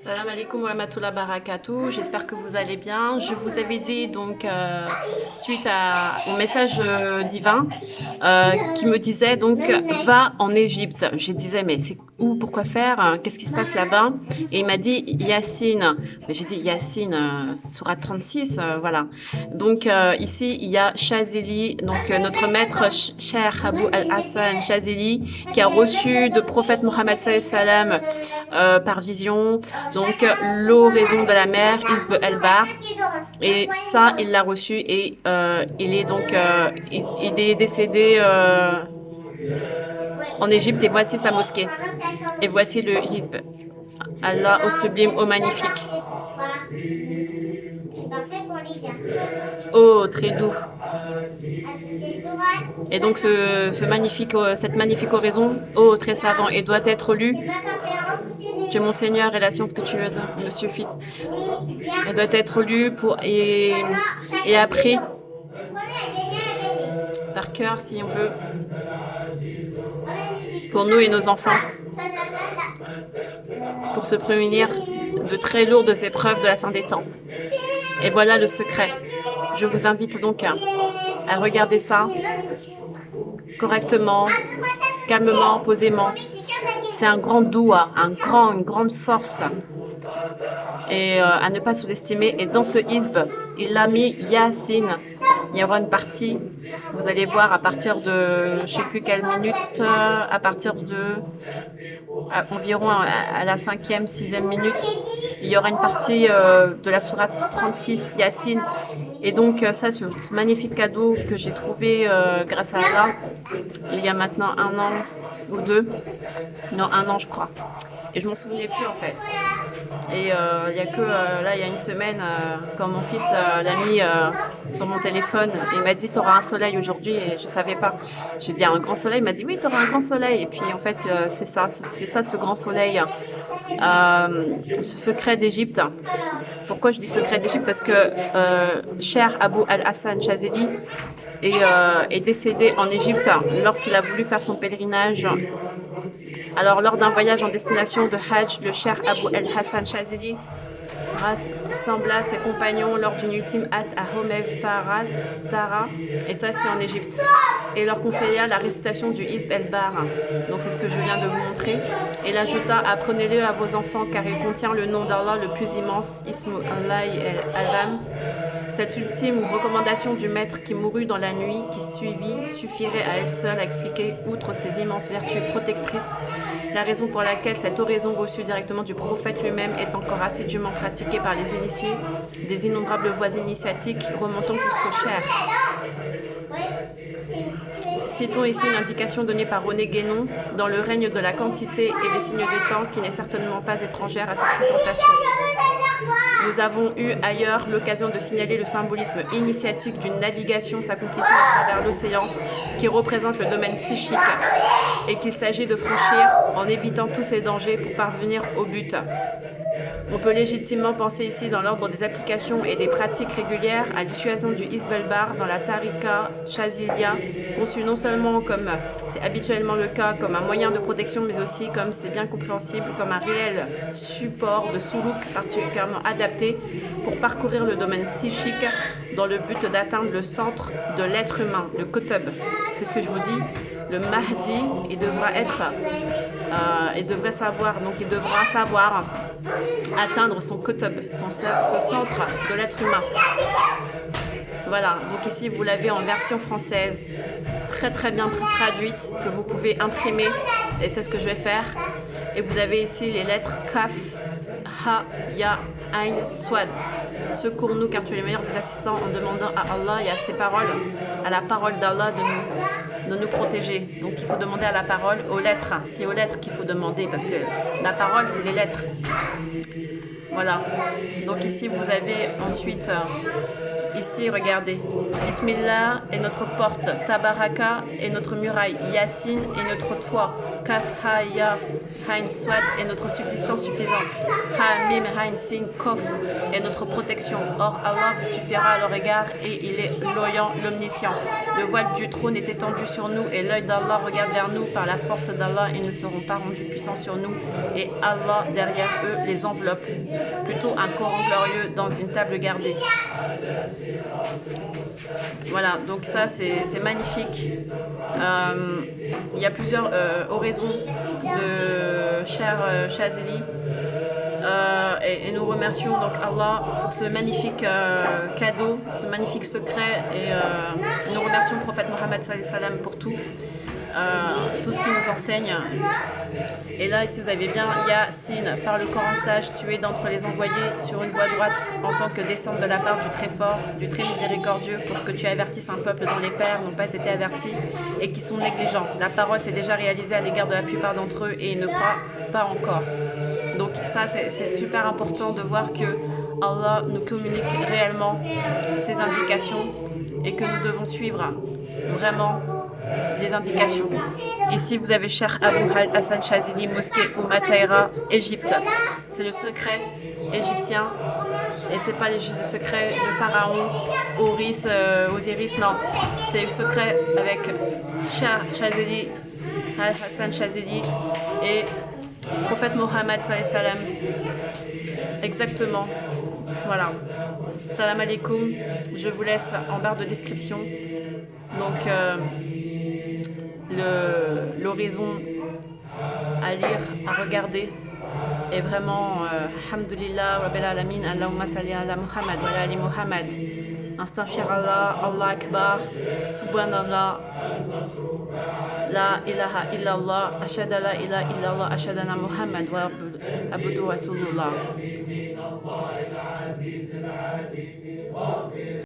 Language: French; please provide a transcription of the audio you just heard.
Salam alaikum wa rahmatullah barakatuh, j'espère que vous allez bien. Je vous avais dit donc suite au message divin qui me disait donc va en Égypte. Je disais mais c'est où, pourquoi faire, qu'est-ce qui se passe là-bas? Et il m'a dit Yassine. J'ai dit Yassine, sourate 36, voilà. Donc ici il y a Chazeli, donc notre maître Cheikh Abou Al-Hassan Chazeli qui a reçu de prophète Mohammed sallallahu alayhi wa sallam par vision donc l'oraison de la mer Isb el-Bar, et ça il l'a reçu et il est donc il est décédé en Égypte, et voici sa mosquée et voici le Isb. Allah au sublime, au magnifique, oh très doux. Et donc cette magnifique oraison, oh très savant, et doit être lue. Dieu mon Seigneur et la science que tu me suffit. Elle doit être lue et appris par cœur si on peut, pour nous et nos enfants, pour se prémunir de très lourdes épreuves de la fin des temps. Et voilà le secret. Je vous invite donc à regarder ça correctement, calmement, posément. C'est un grand doua, une grande force, et à ne pas sous-estimer. Et dans ce Isb, il a mis Yassine. Il y aura une partie, vous allez voir, à partir de, je ne sais plus quelle minute, à partir de environ à la 5e, 6e minute, il y aura une partie de la sourate 36, Yassine. Et donc ça, ce magnifique cadeau que j'ai trouvé grâce à Allah, il y a maintenant 1 an ou 2, non 1 an je crois, et je m'en souvenais plus en fait. Et il y a que là il y a une semaine, quand mon fils l'a mis sur mon téléphone, il m'a dit t'auras un soleil aujourd'hui, et je savais pas. J'ai dit un grand soleil, il m'a dit oui t'auras un grand soleil, et puis en fait c'est ça ce grand soleil, ce secret d'Égypte. Pourquoi je dis secret d'Égypte? Parce que Cheikh Abou Al-Hassan Chazeli est décédé en Égypte lorsqu'il a voulu faire son pèlerinage. Alors lors d'un voyage en destination de Hajj, le Cheikh Abou Al-Hassan Chazeli rassembla ses compagnons lors d'une ultime hâte à Homev Farah Dara, et ça c'est en Égypte, et leur conseilla la récitation du Isb el-Bar, donc c'est ce que je viens de vous montrer, et l'ajouta: apprenez-le à vos enfants car il contient le nom d'Allah le plus immense, Ismu Allah el-Alam. Cette ultime recommandation du maître qui mourut dans la nuit qui suivit suffirait à elle seule à expliquer, outre ses immenses vertus protectrices, la raison pour laquelle cette oraison reçue directement du prophète lui-même est encore assidûment pratiquée par les initiés, des innombrables voies initiatiques remontant jusqu'au Cher. Citons ici une indication donnée par René Guénon dans Le règne de la quantité et les signes du temps, qui n'est certainement pas étrangère à cette présentation. Nous avons eu ailleurs l'occasion de signaler le symbolisme initiatique d'une navigation s'accomplissant à travers l'océan qui représente le domaine psychique, et qu'il s'agit de franchir en évitant tous ces dangers pour parvenir au but. On peut légitimement penser ici, dans l'ordre des applications et des pratiques régulières, à l'utilisation du Isb el-Bar dans la Tariqa Chaziliya, conçue non seulement, comme c'est habituellement le cas, comme un moyen de protection, mais aussi, comme c'est bien compréhensible, comme un réel support de soulouk particulièrement adapté pour parcourir le domaine psychique dans le but d'atteindre le centre de l'être humain, le Qutb. C'est ce que je vous dis. Le Mahdi, il devra savoir atteindre son Qutb, ce centre de l'être humain. Voilà, donc ici vous l'avez en version française, très très bien traduite, que vous pouvez imprimer, et c'est ce que je vais faire. Et vous avez ici les lettres Kaf, Ha, Ya, Ain, Swad. Secours-nous car tu es le meilleur des assistants, en demandant à Allah et à ses paroles, à la parole d'Allah de nous protéger. Donc il faut demander à la parole, aux lettres. C'est aux lettres qu'il faut demander, parce que la parole c'est les lettres. Voilà. Donc ici vous avez ensuite Ici, regardez. Bismillah est notre porte. Tabaraka est notre muraille. Yassine est notre toit. Kaf, Ha, Ya, Hain, Swad est notre subsistance suffisante. Ha, Mim, Hain, Sin, Kof est notre protection. Or, Allah vous suffira à leur égard et il est l'Oyant, l'Omniscient. Le voile du trône est étendu sur nous et l'œil d'Allah regarde vers nous. Par la force d'Allah, ils ne seront pas rendus puissants sur nous et Allah, derrière eux, les enveloppe. Plutôt un Coran glorieux dans une table gardée. Voilà, donc ça c'est magnifique. Il y a plusieurs oraisons de cher Chazeli. Et nous remercions donc Allah pour ce magnifique cadeau, ce magnifique secret et nous remercions le prophète Mohammed sallallahu alayhi wa sallam pour tout ce qu'il nous enseigne. Et là, si vous avez bien, Yassine, par le Coran sage, tu es d'entre les envoyés sur une voie droite en tant que descente de la part du très fort, du très miséricordieux, pour que tu avertisses un peuple dont les pères n'ont pas été avertis et qui sont négligents. La parole s'est déjà réalisée à l'égard de la plupart d'entre eux et ils ne croient pas encore. Donc ça, c'est super important de voir que Allah nous communique réellement ses indications et que nous devons suivre vraiment les indications. Ici, vous avez Cheikh Abou Hassan Chazili, mosquée Oumma Tahira, Égypte. C'est le secret égyptien et c'est pas le secret de Pharaon, Osiris, non. C'est le secret avec Cheikh Chazili, Hassan Chazili et prophète Mohammed sallallahu alayhi wa sallam. Exactement. Voilà. Salam alaikum. Je vous laisse en barre de description. Donc, l'horizon à lire, à regarder. Et vraiment, Alhamdulillah, Rabbil Alamin, Allahumma salli ala Muhammad wa ala ali Muhammad. Astaghfirullah, Allah Akbar, Subhanallah, La ilaha illallah, Ashhadu la ilaha illallah, Ashhadu anna Muhammad wa abduhu Rasulullah.